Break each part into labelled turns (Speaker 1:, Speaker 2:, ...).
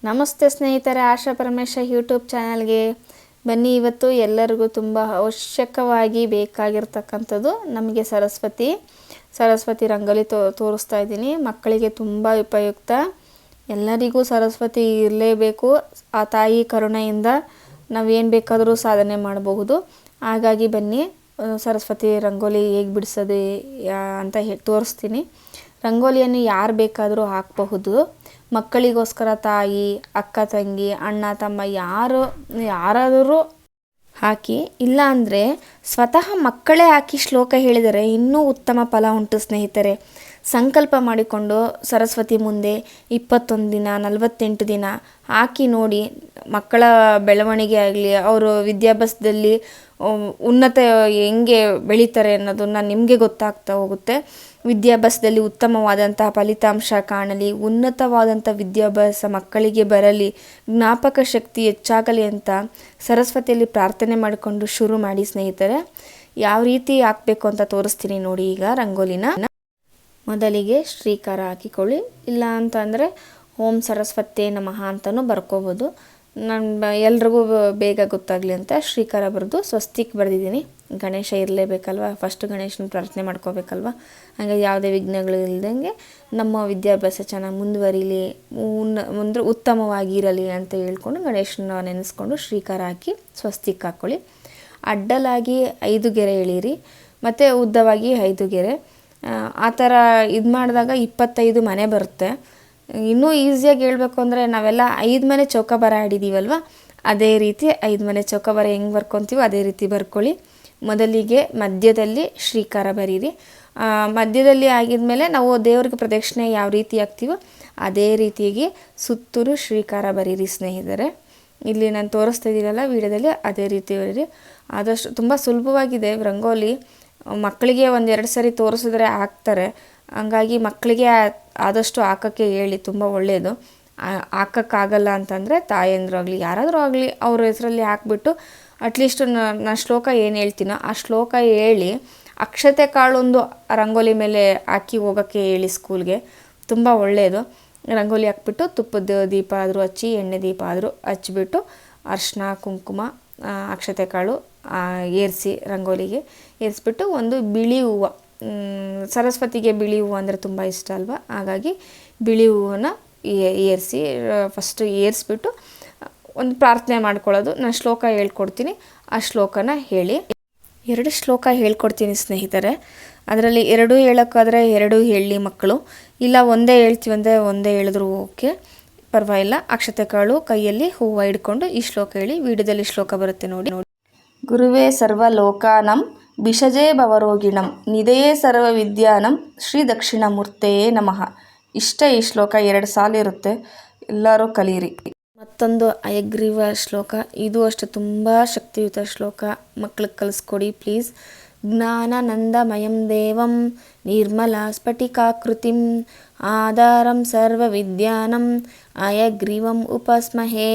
Speaker 1: ನಮಸ್ತೆ ಸ್ನೇಹಿತರೆ, ಆಶಾ ಪರಮೇಶ ಯೂಟ್ಯೂಬ್ ಚಾನಲ್ಗೆ ಬನ್ನಿ. ಇವತ್ತು ಎಲ್ಲರಿಗೂ ತುಂಬ ಅವಶ್ಯಕವಾಗಿ ಬೇಕಾಗಿರ್ತಕ್ಕಂಥದ್ದು ನಮಗೆ ಸರಸ್ವತಿ ರಂಗೋಲಿ ತೋರಿಸ್ತಾ ಇದ್ದೀನಿ. ಮಕ್ಕಳಿಗೆ ತುಂಬ ಉಪಯುಕ್ತ. ಎಲ್ಲರಿಗೂ ಸರಸ್ವತಿ ಇರಲೇಬೇಕು. ಆ ತಾಯಿ ಕರುಣೆಯಿಂದ ನಾವೇನು ಬೇಕಾದರೂ ಸಾಧನೆ ಮಾಡಬಹುದು. ಹಾಗಾಗಿ ಬನ್ನಿ, ಸರಸ್ವತಿ ರಂಗೋಲಿ ಹೇಗೆ ಬಿಡಿಸೋದು ಅಂತ ತೋರಿಸ್ತೀನಿ. ರಂಗೋಲಿಯನ್ನು ಯಾರು ಬೇಕಾದರೂ ಹಾಕಬಹುದು. ಮಕ್ಕಳಿಗೋಸ್ಕರ ತಾಯಿ, ಅಕ್ಕ ತಂಗಿ, ಅಣ್ಣ ತಮ್ಮ ಯಾರಾದರೂ ಹಾಕಿ, ಇಲ್ಲ ಅಂದರೆ ಸ್ವತಃ ಮಕ್ಕಳೇ ಹಾಕಿ ಶ್ಲೋಕ ಹೇಳಿದರೆ ಇನ್ನೂ ಉತ್ತಮ ಫಲ ಉಂಟು ಸ್ನೇಹಿತರೆ. ಸಂಕಲ್ಪ ಮಾಡಿಕೊಂಡು ಸರಸ್ವತಿ ಮುಂದೆ 21 ದಿನ 48 ದಿನ ಹಾಕಿ ನೋಡಿ. ಮಕ್ಕಳ ಬೆಳವಣಿಗೆ ಆಗಲಿ, ಅವರು ವಿದ್ಯಾಭ್ಯಾಸದಲ್ಲಿ ಉನ್ನತ ಹೆಂಗೆ ಬೆಳೀತಾರೆ ಅನ್ನೋದನ್ನು ನಿಮಗೆ ಗೊತ್ತಾಗ್ತಾ ಹೋಗುತ್ತೆ. ವಿದ್ಯಾಭ್ಯಾಸದಲ್ಲಿ ಉತ್ತಮವಾದಂತಹ ಫಲಿತಾಂಶ ಕಾಣಲಿ, ಉನ್ನತವಾದಂಥ ವಿದ್ಯಾಭ್ಯಾಸ ಮಕ್ಕಳಿಗೆ ಬರಲಿ, ಜ್ಞಾಪಕ ಶಕ್ತಿ ಹೆಚ್ಚಾಗಲಿ ಅಂತ ಸರಸ್ವತಿಯಲ್ಲಿ ಪ್ರಾರ್ಥನೆ ಮಾಡಿಕೊಂಡು ಶುರು ಮಾಡಿ ಸ್ನೇಹಿತರೆ. ಯಾವ ರೀತಿ ಹಾಕಬೇಕು ಅಂತ ತೋರಿಸ್ತೀನಿ ನೋಡಿ. ಈಗ ರಂಗೋಲಿನ ಮೊದಲಿಗೆ ಶ್ರೀಕಾರ ಹಾಕಿಕೊಳ್ಳಿ. ಇಲ್ಲ ಅಂತಂದರೆ ಓಂ ಸರಸ್ವತೇ ನಮಃ ಅಂತಲೂ ಬರ್ಕೋಬೋದು. ನಾನು ಎಲ್ರಿಗೂ ಬೇಗ ಗೊತ್ತಾಗಲಿ ಅಂತ ಶ್ರೀಕಾರ ಬರೆದು ಸ್ವಸ್ತಿಕ್ ಬರೆದಿದ್ದೀನಿ. ಗಣೇಶ ಇರಲೇಬೇಕಲ್ವ, ಫಸ್ಟ್ ಗಣೇಶನ ಪ್ರಾರ್ಥನೆ ಮಾಡ್ಕೋಬೇಕಲ್ವ. ಹಾಗಾಗಿ ಯಾವುದೇ ವಿಘ್ನಗಳು ಇಲ್ದಂಗೆ ನಮ್ಮ ವಿದ್ಯಾಭ್ಯಾಸ ಚೆನ್ನಾಗಿ ಮುಂದುವರಿಲಿ, ಉತ್ತಮವಾಗಿರಲಿ ಅಂತ ಹೇಳ್ಕೊಂಡು ಗಣೇಶನ ನೆನೆಸ್ಕೊಂಡು ಶ್ರೀಕಾರ ಹಾಕಿ ಸ್ವಸ್ತಿಕ್ ಹಾಕ್ಕೊಳ್ಳಿ. ಅಡ್ಡಲಾಗಿ 5 ಗೆರೆ ಎಳೀರಿ, ಮತ್ತು ಉದ್ದವಾಗಿ 5 ಗೆರೆ. ಆ ಥರ ಇದು ಮಾಡಿದಾಗ 25 ಮನೆ ಬರುತ್ತೆ. ಇನ್ನೂ ಈಸಿಯಾಗಿ ಹೇಳಬೇಕು ಅಂದರೆ ನಾವೆಲ್ಲ 5 ಮನೆ ಚೌಕಾಬಾರ ಆಡಿದ್ದೀವಲ್ವ, ಅದೇ ರೀತಿ 5 ಮನೆ ಚೌಕಾಬಾರ ಹೆಂಗೆ ಬರ್ಕೊತೀವೋ ಅದೇ ರೀತಿ ಬರ್ಕೊಳ್ಳಿ. ಮೊದಲಿಗೆ ಮಧ್ಯದಲ್ಲಿ ಶ್ರೀಕಾರ ಬರೀರಿ. ಮಧ್ಯದಲ್ಲಿ ಆಗಿದ್ಮೇಲೆ ನಾವು ದೇವ್ರಿಗೆ ಪ್ರದಕ್ಷಿಣೆ ಯಾವ ರೀತಿ ಹಾಕ್ತೀವೋ ಅದೇ ರೀತಿಯಾಗಿ ಸುತ್ತಲೂ ಶ್ರೀಕಾರ ಬರೀರಿ ಸ್ನೇಹಿತರೆ. ಇಲ್ಲಿ ನಾನು ತೋರಿಸ್ತಾ ಇದ್ದೀನಲ್ಲ ವಿಡಿಯೋದಲ್ಲಿ, ಅದೇ ರೀತಿ ಬರೀರಿ. ಆದಷ್ಟು ತುಂಬ ಸುಲಭವಾಗಿದೆ ರಂಗೋಲಿ. ಮಕ್ಕಳಿಗೆ 1-2 ಸರಿ ತೋರಿಸಿದ್ರೆ ಹಾಕ್ತಾರೆ. ಹಂಗಾಗಿ ಮಕ್ಕಳಿಗೆ ಆದಷ್ಟು ಹಾಕೋಕ್ಕೆ ಹೇಳಿ, ತುಂಬ ಒಳ್ಳೆಯದು. ಹಾಕೋಕ್ಕಾಗಲ್ಲ ಅಂತಂದರೆ ತಾಯಂದ್ರು ಆಗಲಿ ಯಾರಾದರೂ ಆಗಲಿ ಅವ್ರ ಹೆಸರಲ್ಲಿ ಹಾಕ್ಬಿಟ್ಟು ಅಟ್ಲೀಸ್ಟ್ ನಾನು ಶ್ಲೋಕ ಏನು ಹೇಳ್ತೀನೋ ಆ ಶ್ಲೋಕ ಹೇಳಿ ಅಕ್ಷತೆ ಕಾಳೊಂದು ರಂಗೋಲಿ ಮೇಲೆ ಹಾಕಿ ಹೋಗೋಕ್ಕೆ ಹೇಳಿ ಸ್ಕೂಲ್ಗೆ. ತುಂಬ ಒಳ್ಳೆಯದು. ರಂಗೋಲಿ ಹಾಕ್ಬಿಟ್ಟು ತುಪ್ಪದ ದೀಪ ಆದರೂ ಹಚ್ಚಿ, ಎಣ್ಣೆ ದೀಪ ಆದರೂ ಹಚ್ಚಿಬಿಟ್ಟು ಅರಿಶಿನ ಕುಂಕುಮ ಅಕ್ಷತೆ ಕಾಳು ಏರಿಸಿ ರಂಗೋಲಿಗೆ ಏರಿಸ್ಬಿಟ್ಟು ಒಂದು ಬಿಳಿ ಹೂವು, ಸರಸ್ವತಿಗೆ ಬಿಳಿ ಹೂವು ಅಂದರೆ ತುಂಬ ಇಷ್ಟ ಅಲ್ವಾ, ಹಾಗಾಗಿ ಬಿಳಿ ಹೂವನ್ನು ಏರಿಸಿ ಫಸ್ಟು ಏರಿಸ್ಬಿಟ್ಟು ಒಂದು ಪ್ರಾರ್ಥನೆ ಮಾಡ್ಕೊಳ್ಳೋದು. ನಾನು ಶ್ಲೋಕ ಹೇಳ್ಕೊಡ್ತೀನಿ, ಆ ಶ್ಲೋಕನ ಹೇಳಿ. 2 ಶ್ಲೋಕ ಹೇಳ್ಕೊಡ್ತೀನಿ ಸ್ನೇಹಿತರೆ. ಅದರಲ್ಲಿ 2 ಹೇಳೋಕ್ಕಾದರೆ 2 ಹೇಳಿ ಮಕ್ಕಳು, ಇಲ್ಲ ಒಂದೇ ಹೇಳ್ತೀವಂದರೆ ಒಂದೇ ಹೇಳಿದ್ರು ಓಕೆ, ಪರವಾಗಿಲ್ಲ. ಅಕ್ಷತೆ ಕಾಳು ಕೈಯಲ್ಲಿ ಹೂವು ಹಿಡ್ಕೊಂಡು ಈ ಶ್ಲೋಕ ಹೇಳಿ. ವಿಡಿಯೋದಲ್ಲಿ ಶ್ಲೋಕ ಬರುತ್ತೆ ನೋಡಿ. ಗುರುವೇ ಸರ್ವ ಲೋಕಾನಂ ಭಿಷಜೇ ಭವರೋಗಿಣಂ ನಿಧಯೇ ಸರ್ವ ವಿದ್ಯಾನಂ ಶ್ರೀ ದಕ್ಷಿಣಾಮೂರ್ತಯೇ ನಮಃ. ಇಷ್ಟ ಈ ಶ್ಲೋಕ 2 ಸಾಲು ಇರುತ್ತೆ, ಎಲ್ಲರೂ ಕಲೀರಿ. ಮತ್ತೊಂದು ಹಯಗ್ರೀವ ಶ್ಲೋಕ, ಇದು ಅಷ್ಟೇ ತುಂಬ ಶಕ್ತಿಯುತ ಶ್ಲೋಕ. ಮಕ್ಕಳಿಗೆ ಕಲಿಸ್ಕೊಡಿ ಪ್ಲೀಸ್. ಜ್ಞಾನಾನಂದಮಯಂ ದೇವಂ ನಿರ್ಮಲಾ ಸ್ಫಟಿಕಾಕೃತಿಂ ಆಧಾರಂ ಸರ್ವ ವಿದ್ಯಾನಂ ಹಯಗ್ರೀವಂ ಉಪಸ್ಮಹೇ.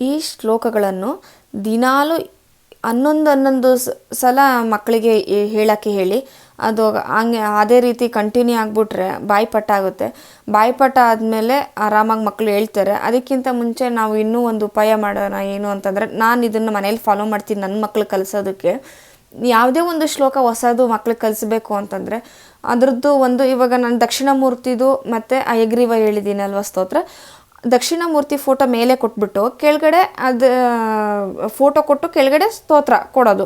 Speaker 1: ಈ ಶ್ಲೋಕಗಳನ್ನು ದಿನಾಲು 11 ಸಲ ಮಕ್ಕಳಿಗೆ ಹೇಳೋಕ್ಕೆ ಹೇಳಿ. ಅದು ಹಂಗೆ ಅದೇ ರೀತಿ ಕಂಟಿನ್ಯೂ ಆಗಿಬಿಟ್ರೆ ಬಾಯಿಪಾಠ ಆಗುತ್ತೆ. ಬಾಯಿಪಾಠ ಆದಮೇಲೆ ಆರಾಮಾಗಿ ಮಕ್ಕಳು ಹೇಳ್ತಾರೆ. ಅದಕ್ಕಿಂತ ಮುಂಚೆ ನಾವು ಇನ್ನೂ ಒಂದು ಉಪಾಯ ಮಾಡೋಣ. ಏನು ಅಂತಂದರೆ, ನಾನು ಇದನ್ನು ಮನೇಲಿ ಫಾಲೋ ಮಾಡ್ತೀನಿ ನನ್ನ ಮಕ್ಳು ಕಲಿಸೋದಕ್ಕೆ. ಯಾವುದೇ ಒಂದು ಶ್ಲೋಕ ಹೊಸದು ಮಕ್ಳಿಗೆ ಕಲಿಸ್ಬೇಕು ಅಂತಂದರೆ ಅದರದ್ದು ಒಂದು, ಇವಾಗ ನಾನು ದಕ್ಷಿಣಾಮೂರ್ತಿದು ಮತ್ತು ಹಯಗ್ರೀವ ಹೇಳಿದ್ದೀನಲ್ವ ಸ್ತೋತ್ರ, ದಕ್ಷಿಣಾಮೂರ್ತಿ ಫೋಟೋ ಮೇಲೆ ಕೊಟ್ಬಿಟ್ಟು ಕೆಳಗಡೆ ಅದು ಫೋಟೋ ಕೊಟ್ಟು ಕೆಳಗಡೆ ಸ್ತೋತ್ರ ಕೊಡೋದು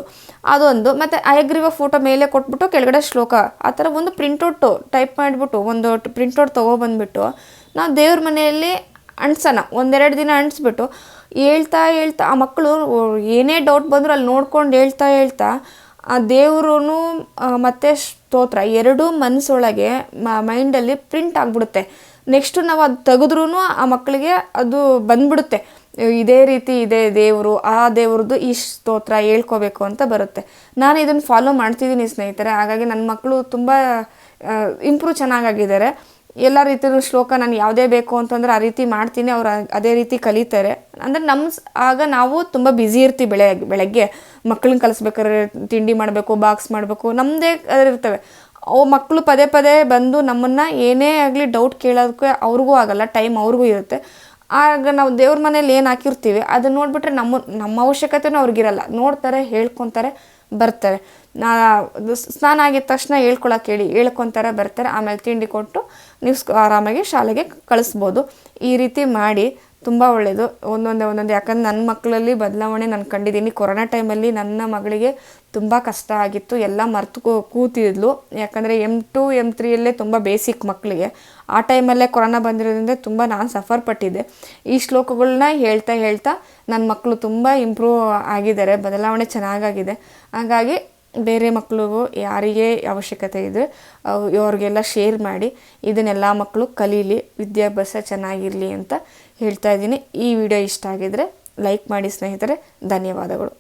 Speaker 1: ಅದೊಂದು, ಮತ್ತು ಹಯಗ್ರೀವ ಫೋಟೋ ಮೇಲೆ ಕೊಟ್ಬಿಟ್ಟು ಕೆಳಗಡೆ ಶ್ಲೋಕ, ಆ ಥರ ಒಂದು ಪ್ರಿಂಟೌಟು ಟೈಪ್ ಮಾಡಿಬಿಟ್ಟು ಒಂದು ಪ್ರಿಂಟೌಟ್ ತೊಗೊಬಂದ್ಬಿಟ್ಟು ನಾವು ದೇವ್ರ ಮನೆಯಲ್ಲಿ ಅಂಟಿಸೋಣ. 1-2 ದಿನ ಅಂಟಿಸ್ಬಿಟ್ಟು ಹೇಳ್ತಾ ಆ ಮಕ್ಕಳು ಏನೇ ಡೌಟ್ ಬಂದರೂ ಅಲ್ಲಿ ನೋಡ್ಕೊಂಡು ಹೇಳ್ತಾ ಆ ದೇವ್ರೂ ಮತ್ತು ಸ್ತೋತ್ರ 2 ಮನಸ್ಸೊಳಗೆ ಮೈಂಡಲ್ಲಿ ಪ್ರಿಂಟ್ ಆಗಿಬಿಡುತ್ತೆ. ನೆಕ್ಸ್ಟು ನಾವು ಅದು ತೆಗೆದ್ರೂ ಆ ಮಕ್ಕಳಿಗೆ ಅದು ಬಂದ್ಬಿಡುತ್ತೆ. ಇದೇ ರೀತಿ ಇದೆ ದೇವರು, ಆ ದೇವ್ರದ್ದು ಈ ಸ್ತೋತ್ರ ಹೇಳ್ಕೋಬೇಕು ಅಂತ ಬರುತ್ತೆ. ನಾನು ಇದನ್ನು ಫಾಲೋ ಮಾಡ್ತಿದ್ದೀನಿ ಸ್ನೇಹಿತರೆ. ಹಾಗಾಗಿ ನನ್ನ ಮಕ್ಕಳು ತುಂಬ ಇಂಪ್ರೂವ್ ಚೆನ್ನಾಗಾಗಿದ್ದಾರೆ. ಎಲ್ಲ ರೀತಿಯೂ ಶ್ಲೋಕ ನಾನು ಯಾವುದೇ ಬೇಕು ಅಂತಂದರೆ ಆ ರೀತಿ ಮಾಡ್ತೀನಿ, ಅವ್ರು ಅದೇ ರೀತಿ ಕಲಿತಾರೆ. ಅಂದರೆ ಆಗ ನಾವು ತುಂಬ ಬ್ಯುಸಿ ಇರ್ತೀವಿ. ಬೆಳಗ್ಗೆ ಮಕ್ಕಳನ್ನ ಕಲಿಸ್ಬೇಕಾದ್ರೆ ತಿಂಡಿ ಮಾಡಬೇಕು, ಬಾಕ್ಸ್ ಮಾಡಬೇಕು, ನಮ್ಮದೇ ಇರ್ತವೆ. ಅವು ಮಕ್ಕಳು ಪದೇ ಬಂದು ನಮ್ಮನ್ನು ಏನೇ ಆಗಲಿ ಡೌಟ್ ಕೇಳೋದಕ್ಕೆ ಅವ್ರಿಗೂ ಆಗಲ್ಲ, ಟೈಮ್ ಅವ್ರಿಗೂ ಇರುತ್ತೆ. ಆಗ ನಾವು ದೇವ್ರ ಮನೇಲಿ ಏನು ಹಾಕಿರ್ತೀವಿ ಅದನ್ನ ನೋಡಿಬಿಟ್ರೆ ನಮ್ಮ ಅವಶ್ಯಕತೆನೂ ಅವ್ರಿಗಿರಲ್ಲ, ನೋಡ್ತಾರೆ, ಹೇಳ್ಕೊತಾರೆ, ಬರ್ತಾರೆ. ಸ್ನಾನ ಆಗಿದ ತಕ್ಷಣ ಹೇಳ್ಕೊಳಕ್ಕೆ ಹೇಳಿ ಹೇಳ್ಕೊತಾರೆ, ಬರ್ತಾರೆ. ಆಮೇಲೆ ತಿಂಡಿ ಕೊಟ್ಟು ನೀವು ಆರಾಮಾಗಿ ಶಾಲೆಗೆ ಕಳಿಸ್ಬೋದು. ಈ ರೀತಿ ಮಾಡಿ ತುಂಬ ಒಳ್ಳೆಯದು. ಒಂದೊಂದೇ ಯಾಕಂದ್ರೆ ನನ್ನ ಮಕ್ಕಳಲ್ಲಿ ಬದಲಾವಣೆ ನಾನು ಕಂಡಿದ್ದೀನಿ. ಕೊರೋನಾ ಟೈಮಲ್ಲಿ ನನ್ನ ಮಗಳಿಗೆ ತುಂಬ ಕಷ್ಟ ಆಗಿತ್ತು, ಎಲ್ಲ ಮರ್ತು ಕೂತಿದ್ಲು. ಯಾಕಂದರೆ M2 M3ಯಲ್ಲೇ ತುಂಬ ಬೇಸಿಕ್ ಮಕ್ಕಳಿಗೆ. ಆ ಟೈಮಲ್ಲೇ ಕೊರೋನಾ ಬಂದಿರೋದ್ರಿಂದ ತುಂಬ ನಾನು ಸಫರ್ ಪಟ್ಟಿದ್ದೆ. ಈ ಶ್ಲೋಕಗಳನ್ನ ಹೇಳ್ತಾ ನನ್ನ ಮಕ್ಕಳು ತುಂಬ ಇಂಪ್ರೂವ್ ಆಗಿದ್ದಾರೆ, ಬದಲಾವಣೆ ಚೆನ್ನಾಗಾಗಿದೆ. ಹಾಗಾಗಿ ಬೇರೆ ಮಕ್ಕಳಿಗೂ ಯಾರಿಗೆ ಅವಶ್ಯಕತೆ ಇದೆ ಅವ್ರಿಗೆಲ್ಲ ಶೇರ್ ಮಾಡಿ ಇದನ್ನೆಲ್ಲ ಮಕ್ಕಳು ಕಲೀಲಿ, ವಿದ್ಯಾಭ್ಯಾಸ ಚೆನ್ನಾಗಿರಲಿ ಅಂತ ಹೇಳ್ತಾ ಇದ್ದೀನಿ. ಈ ವಿಡಿಯೋ ಇಷ್ಟ ಆಗಿದ್ರೆ ಲೈಕ್ ಮಾಡಿ ಸ್ನೇಹಿತರೆ. ಧನ್ಯವಾದಗಳು.